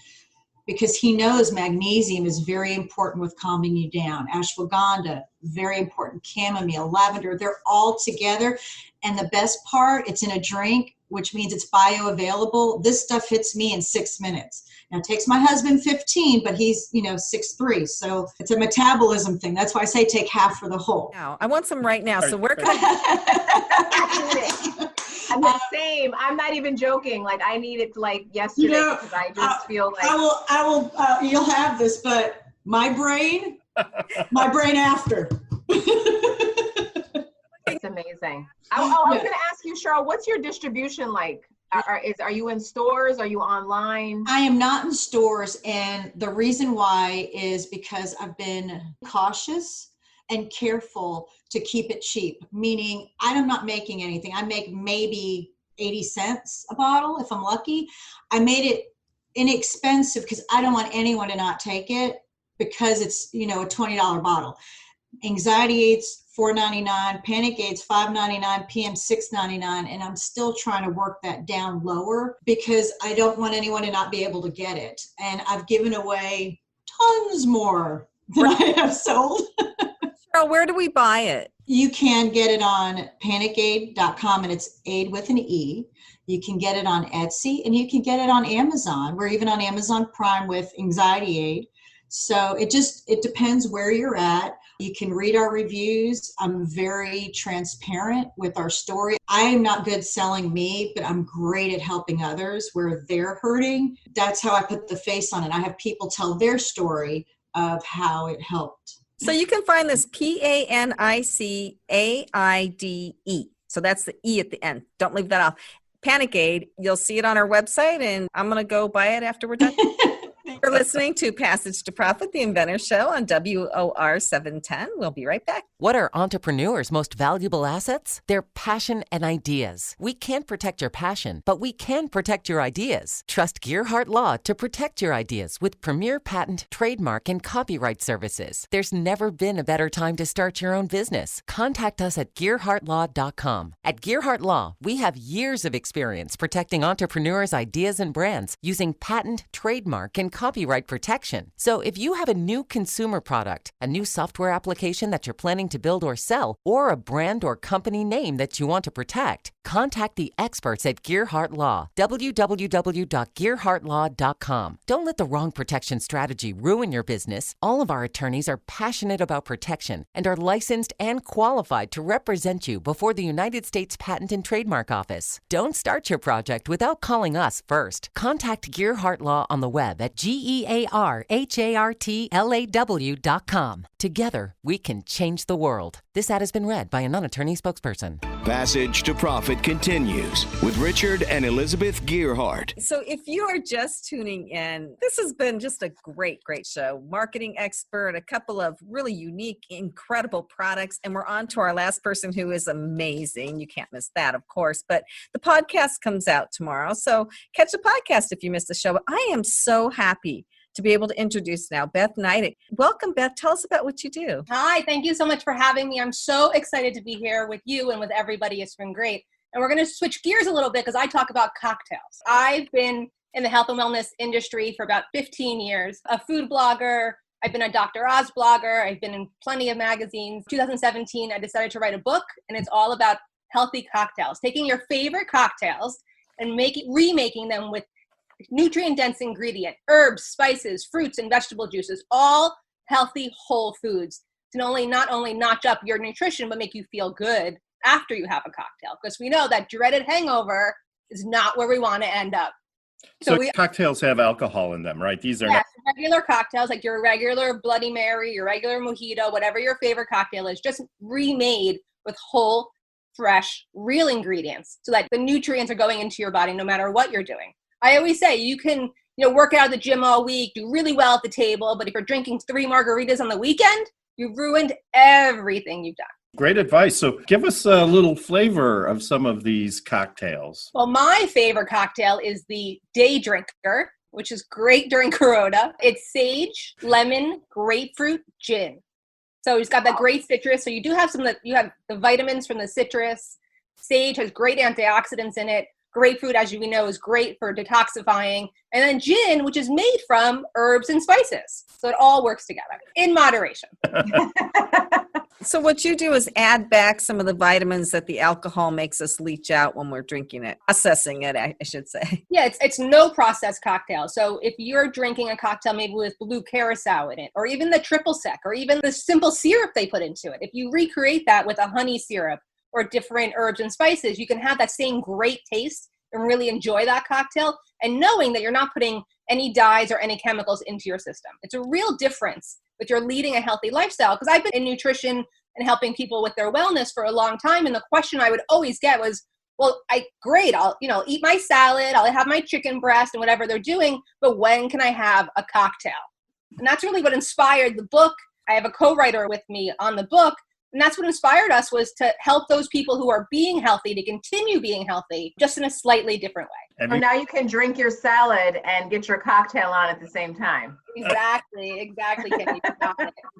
because he knows magnesium is very important with calming you down. Ashwagandha, very important. Chamomile, lavender, they're all together. And the best part, it's in a drink, which means it's bioavailable. This stuff hits me in 6 minutes. Now, it takes my husband 15, but he's, 6'3". So it's a metabolism thing. That's why I say take half for the whole. Now, I want some right now. So where can I'm the same. I'm not even joking. Like, I need it like yesterday because I just feel like I will. You'll have this, but my brain after. It's amazing. I was going to ask you, Cheryl, what's your distribution like? Are you in stores? Are you online? I am not in stores. And the reason why is because I've been cautious and careful to keep it cheap, meaning I'm not making anything. I make maybe 80 cents a bottle if I'm lucky. I made it inexpensive because I don't want anyone to not take it because it's, a $20 bottle. Anxiety Aid's $4.99, Panic Aid's $5.99, PM $6.99, and I'm still trying to work that down lower because I don't want anyone to not be able to get it. And I've given away tons more than I have sold. Cheryl, where do we buy it? You can get it on panicaid.com, and it's aid with an E. You can get it on Etsy, and you can get it on Amazon. We're even on Amazon Prime with Anxiety Aid. So it depends where you're at. You can read our reviews. I'm very transparent with our story. I am not good selling me, but I'm great at helping others where they're hurting. That's how I put the face on it. I have people tell their story of how it helped. So you can find this PANICAIDE. So that's the E at the end. Don't leave that off. Panic Aid. You'll see it on our website, and I'm going to go buy it after we're done. You're listening to Passage to Profit, the Inventor Show on WOR 710. We'll be right back. What are entrepreneurs' most valuable assets? Their passion and ideas. We can't protect your passion, but we can protect your ideas. Trust Gearhart Law to protect your ideas with premier patent, trademark, and copyright services. There's never been a better time to start your own business. Contact us at GearhartLaw.com. At Gearhart Law, we have years of experience protecting entrepreneurs' ideas and brands using patent, trademark, and copyright protection. So if you have a new consumer product, a new software application that you're planning to build or sell, or a brand or company name that you want to protect, contact the experts at Gearhart Law. www.gearhartlaw.com. Don't let the wrong protection strategy ruin your business. All of our attorneys are passionate about protection and are licensed and qualified to represent you before the United States Patent and Trademark Office. Don't start your project without calling us first. Contact Gearhart Law on the web at GearhartLaw.com. Together, we can change the world. This ad has been read by a non-attorney spokesperson. Passage to Profit continues with Richard and Elizabeth Gearhart. So if you are just tuning in, this has been just a great show. Marketing expert, a couple of really unique, incredible products, and we're on to our last person who is amazing. You can't miss that, of course, but the podcast comes out tomorrow. So catch the podcast if you missed the show. But I am so happy to be able to introduce now Beth Neidig. Welcome, Beth. Tell us about what you do. Hi, thank you so much for having me. I'm so excited to be here with you and with everybody. It's been great. And we're going to switch gears a little bit because I talk about cocktails. I've been in the health and wellness industry for about 15 years, a food blogger. I've been a Dr. Oz blogger. I've been in plenty of magazines. 2017, I decided to write a book, and it's all about healthy cocktails, taking your favorite cocktails and remaking them with nutrient-dense ingredient, herbs, spices, fruits, and vegetable juices, all healthy, whole foods to not only notch up your nutrition, but make you feel good after you have a cocktail. Because we know that dreaded hangover is not where we want to end up. So cocktails have alcohol in them, right? These are not regular cocktails, like your regular Bloody Mary, your regular mojito, whatever your favorite cocktail is, just remade with whole, fresh, real ingredients so that the nutrients are going into your body no matter what you're doing. I always say you can, work out at the gym all week, do really well at the table, but if you're drinking 3 margaritas on the weekend, you've ruined everything you've done. great advice. So give us a little flavor of some of these cocktails. Well, my favorite cocktail is the Day Drinker, which is great during Corona. It's sage, lemon, grapefruit, gin. So it's got that great citrus. So you do have you have the vitamins from the citrus. Sage has great antioxidants in it. Grapefruit, as you know, is great for detoxifying. And then gin, which is made from herbs and spices. So it all works together in moderation. So what you do is add back some of the vitamins that the alcohol makes us leach out when we're drinking it, processing it, I should say. Yeah, it's no processed cocktail. So if you're drinking a cocktail maybe with blue curacao in it, or even the triple sec, or even the simple syrup they put into it, if you recreate that with a honey syrup or different herbs and spices, you can have that same great taste and really enjoy that cocktail, and knowing that you're not putting any dyes or any chemicals into your system. It's a real difference if you're leading a healthy lifestyle, because I've been in nutrition and helping people with their wellness for a long time. And the question I would always get was, well, I'll eat my salad, I'll have my chicken breast and whatever they're doing, but when can I have a cocktail? And that's really what inspired the book. I have a co-writer with me on the book, and that's what inspired us, was to help those people who are being healthy to continue being healthy, just in a slightly different way. So now you can drink your salad and get your cocktail on at the same time. Exactly, Kenny.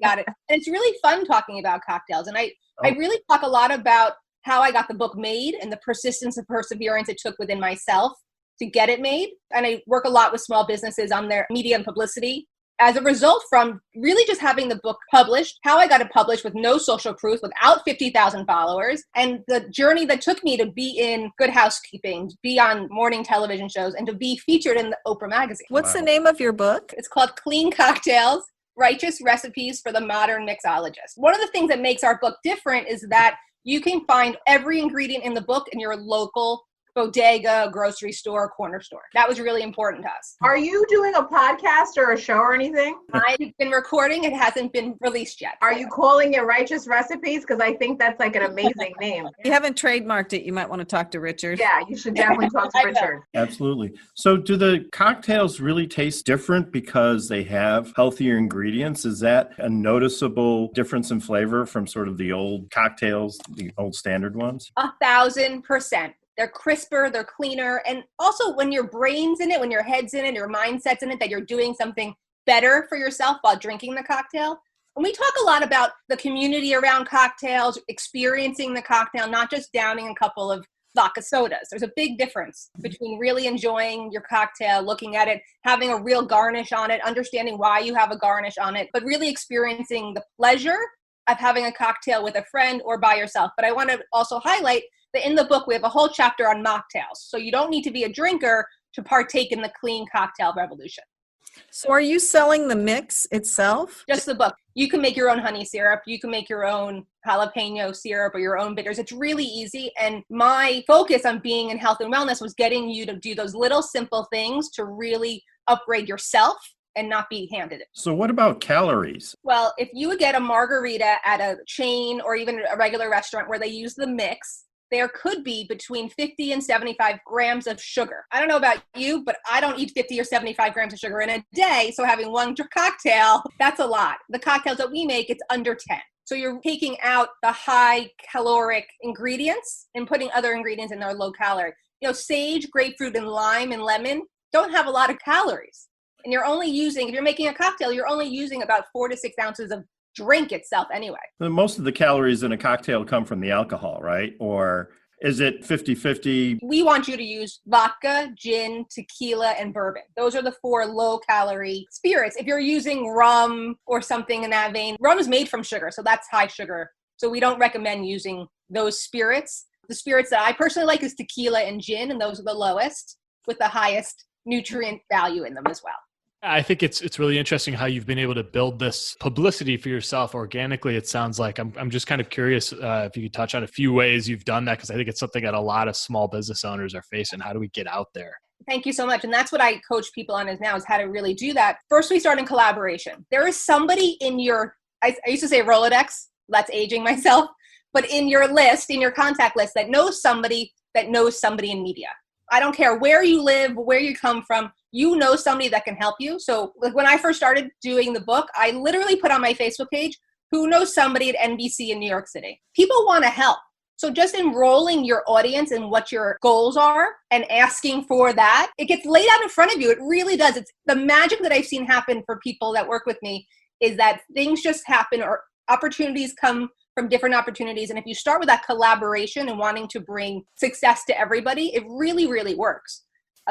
Got it. And it's really fun talking about cocktails. And I really talk a lot about how I got the book made and the persistence and perseverance it took within myself to get it made. And I work a lot with small businesses on their media and publicity. As a result from really just having the book published, how I got it published with no social proof, without 50,000 followers, and the journey that took me to be in Good Housekeeping, be on morning television shows, and to be featured in the Oprah magazine. What's the name of your book? It's called Clean Cocktails, Righteous Recipes for the Modern Mixologist. One of the things that makes our book different is that you can find every ingredient in the book in your local bodega, grocery store, corner store. That was really important to us. Are you doing a podcast or a show or anything? I've been recording. It hasn't been released yet. Are you calling it Righteous Recipes? Because I think that's like an amazing name. If you haven't trademarked it, you might want to talk to Richard. Yeah, you should definitely talk to Richard. Absolutely. So do the cocktails really taste different because they have healthier ingredients? Is that a noticeable difference in flavor from sort of the old cocktails, the old standard ones? 1,000%. They're crisper, they're cleaner. And also when your brain's in it, when your head's in it, your mindset's in it, that you're doing something better for yourself while drinking the cocktail. And we talk a lot about the community around cocktails, experiencing the cocktail, not just downing a couple of vodka sodas. There's a big difference between really enjoying your cocktail, looking at it, having a real garnish on it, understanding why you have a garnish on it, but really experiencing the pleasure of having a cocktail with a friend or by yourself. But I want to also highlight that in the book, we have a whole chapter on mocktails. So you don't need to be a drinker to partake in the clean cocktail revolution. So are you selling the mix itself? Just the book. You can make your own honey syrup. You can make your own jalapeno syrup or your own bitters. It's really easy. And my focus on being in health and wellness was getting you to do those little simple things to really upgrade yourself and not be handed it. So what about calories? Well, if you would get a margarita at a chain or even a regular restaurant where they use the mix, there could be between 50 and 75 grams of sugar. I don't know about you, but I don't eat 50 or 75 grams of sugar in a day. So having one cocktail, that's a lot. The cocktails that we make, it's under 10. So you're taking out the high caloric ingredients and putting other ingredients in that are low calorie. You know, sage, grapefruit, and lime and lemon don't have a lot of calories. And you're only using, if you're making a cocktail, you're only using about 4 to 6 ounces of drink itself anyway. Most of the calories in a cocktail come from the alcohol, right? Or is it 50-50? We want you to use vodka, gin, tequila, and bourbon. Those are the 4 low-calorie spirits. If you're using rum or something in that vein, rum is made from sugar, so that's high sugar. So we don't recommend using those spirits. The spirits that I personally like is tequila and gin, and those are the lowest with the highest nutrient value in them as well. I think it's really interesting how you've been able to build this publicity for yourself organically. It sounds like I'm just kind of curious if you could touch on a few ways you've done that, because I think it's something that a lot of small business owners are facing. How do we get out there? Thank you so much. And that's what I coach people on is how to really do that. First, we start in collaboration. There is somebody in your, I used to say Rolodex, that's aging myself, but in your list, in your contact list that knows somebody in media. I don't care where you live, where you come from, you know somebody that can help you. So like when I first started doing the book, I literally put on my Facebook page, who knows somebody at NBC in New York City? People want to help. So just enrolling your audience in what your goals are and asking for that, it gets laid out in front of you. It really does. It's the magic that I've seen happen for people that work with me is that things just happen or opportunities come from different opportunities. And if you start with that collaboration and wanting to bring success to everybody, it really, really works.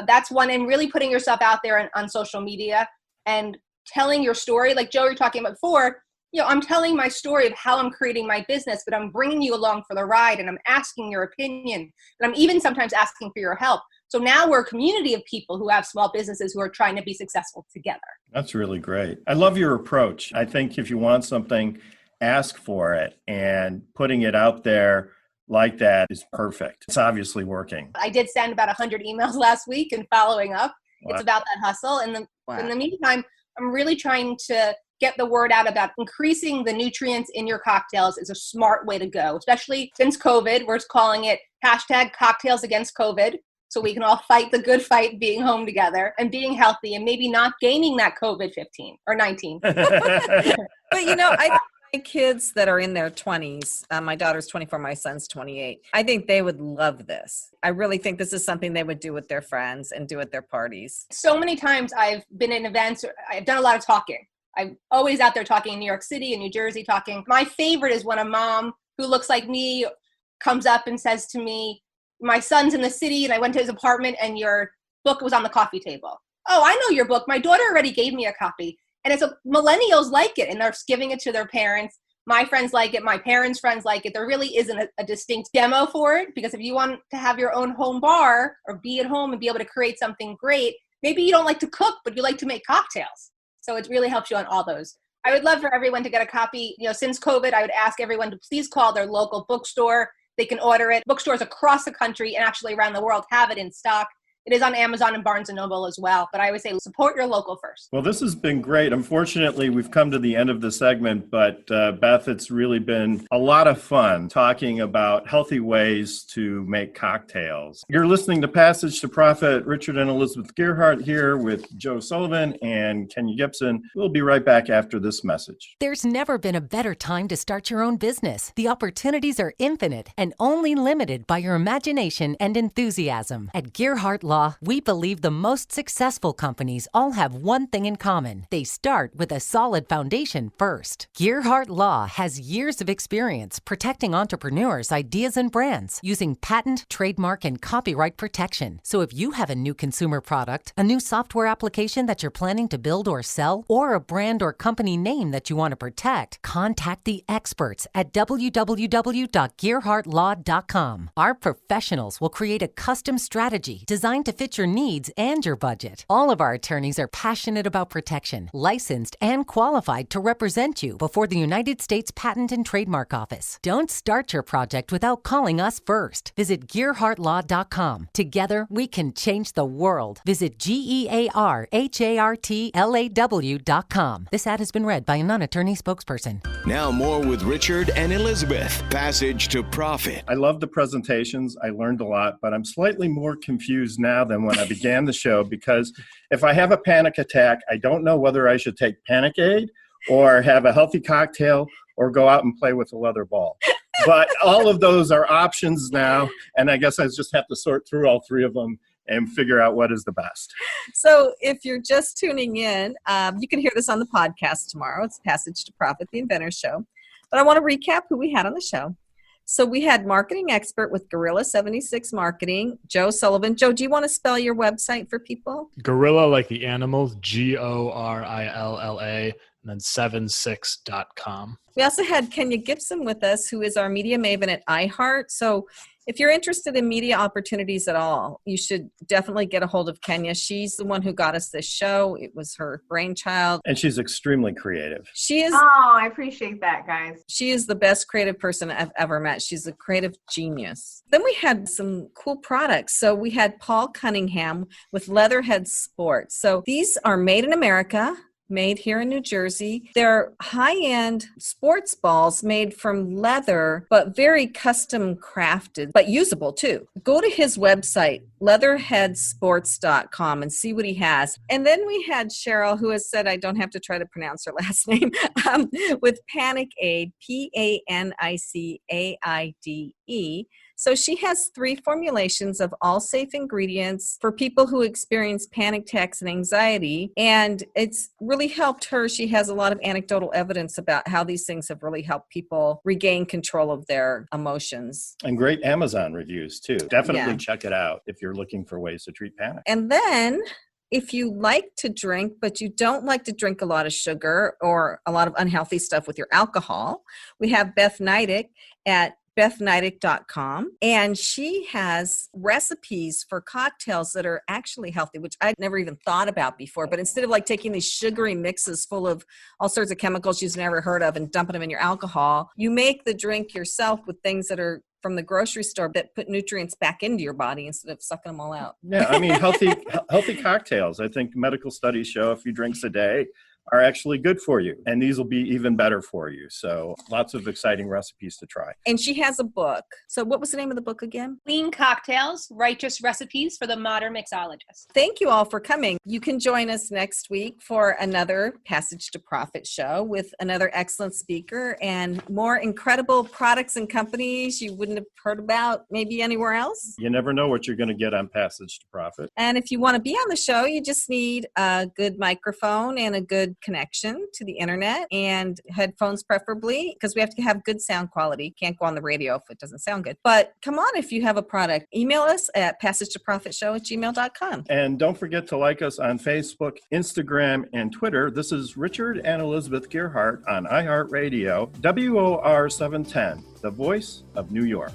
That's one. And really putting yourself out there on social media and telling your story. Like Joe, you're talking about before, I'm telling my story of how I'm creating my business, but I'm bringing you along for the ride and I'm asking your opinion. And I'm even sometimes asking for your help. So now we're a community of people who have small businesses who are trying to be successful together. That's really great. I love your approach. I think if you want something, ask for it, and putting it out there like that is perfect. It's obviously working. I did send about 100 emails last week and following up. Wow. It's about that hustle. And in the meantime, I'm really trying to get the word out about increasing the nutrients in your cocktails is a smart way to go, especially since COVID. We're calling it #cocktails against COVID. So we can all fight the good fight, being home together and being healthy and maybe not gaining that COVID-15 or 19. But I think my kids that are in their 20s, my daughter's 24, my son's 28, I think they would love this. I really think this is something they would do with their friends and do at their parties. So many times I've been in events, I've done a lot of talking. I'm always out there talking in New York City and New Jersey talking. My favorite is when a mom who looks like me comes up and says to me, my son's in the city and I went to his apartment and your book was on the coffee table. Oh, I know your book. My daughter already gave me a copy. And it's millennials like it and they're giving it to their parents. My friends like it. My parents' friends like it. There really isn't a distinct demo for it, because if you want to have your own home bar or be at home and be able to create something great, maybe you don't like to cook, but you like to make cocktails. So it really helps you on all those. I would love for everyone to get a copy. Since COVID, I would ask everyone to please call their local bookstore They can order it. Bookstores across the country and actually around the world have it in stock. It is on Amazon and Barnes & Noble as well. But I always say support your local first. Well, this has been great. Unfortunately, we've come to the end of the segment, but Beth, it's really been a lot of fun talking about healthy ways to make cocktails. You're listening to Passage to Profit. Richard and Elizabeth Gearhart here with Joe Sullivan and Kenya Gibson. We'll be right back after this message. There's never been a better time to start your own business. The opportunities are infinite and only limited by your imagination and enthusiasm. At Gearhart Law, we believe the most successful companies all have one thing in common. They start with a solid foundation first. Gearhart Law has years of experience protecting entrepreneurs' ideas and brands using patent, trademark, and copyright protection. So if you have a new consumer product, a new software application that you're planning to build or sell, or a brand or company name that you want to protect, contact the experts at www.gearhartlaw.com. Our professionals will create a custom strategy designed to fit your needs and your budget. All of our attorneys are passionate about protection, licensed and qualified to represent you before the United States Patent and Trademark Office. Don't start your project without calling us first. Visit GearhartLaw.com. Together, we can change the world. Visit GearhartLaw.com. This ad has been read by a non-attorney spokesperson. Now more with Richard and Elizabeth. Passage to Profit. I love the presentations. I learned a lot, but I'm slightly more confused now than when I began the show, because if I have a panic attack, I don't know whether I should take Panic Aid or have a healthy cocktail or go out and play with a leather ball. But all of those are options now, and I guess I just have to sort through all three of them and figure out what is the best. So if you're just tuning in, you can hear this on the podcast tomorrow. It's Passage to Profit, the Inventor Show. But I want to recap who we had on the show. So we had marketing expert with Gorilla 76 Marketing, Joe Sullivan. Joe, do you want to spell your website for people? Gorilla, like the animal, Gorilla, and then 76.com. We also had Kenya Gibson with us, who is our media maven at iHeart. So if you're interested in media opportunities at all, you should definitely get a hold of Kenya. She's the one who got us this show. It was her brainchild. And she's extremely creative. She is. Oh, I appreciate that, guys. She is the best creative person I've ever met. She's a creative genius. Then we had some cool products. So we had Paul Cunningham with Leatherhead Sports. So these are made in America, made here in New Jersey. They're high-end sports balls made from leather, but very custom crafted, but usable too. Go to his website, leatherheadsports.com, and see what he has. And then we had Cheryl, who has said I don't have to try to pronounce her last name, with Panic Aid, PANICAIDE. So she has 3 formulations of all safe ingredients for people who experience panic attacks and anxiety. And it's really helped her. She has a lot of anecdotal evidence about how these things have really helped people regain control of their emotions. And great Amazon reviews too. Definitely check it out if you're looking for ways to treat panic. And then if you like to drink, but you don't like to drink a lot of sugar or a lot of unhealthy stuff with your alcohol, we have Beth Neidick at BethNeidick.com, and she has recipes for cocktails that are actually healthy, which I'd never even thought about before. But instead of like taking these sugary mixes full of all sorts of chemicals you've never heard of and dumping them in your alcohol, you make the drink yourself with things that are from the grocery store that put nutrients back into your body instead of sucking them all out. Yeah, I mean, healthy cocktails. I think medical studies show a few drinks a day are actually good for you, and these will be even better for you. So lots of exciting recipes to try. And she has a book. So what was the name of the book again? Clean Cocktails, Righteous Recipes for the Modern Mixologist. Thank you all for coming. You can join us next week for another Passage to Profit show with another excellent speaker and more incredible products and companies you wouldn't have heard about maybe anywhere else. You never know what you're going to get on Passage to Profit. And if you want to be on the show, you just need a good microphone and a good connection to the internet and headphones preferably, because we have to have good sound quality. Can't go on the radio if it doesn't sound good. But come on, if you have a product, email us at passagetoprofitshow@gmail.com. And don't forget to like us on Facebook, Instagram, and Twitter. This is Richard and Elizabeth Gearhart on iHeartRadio, WOR 710, the voice of New York.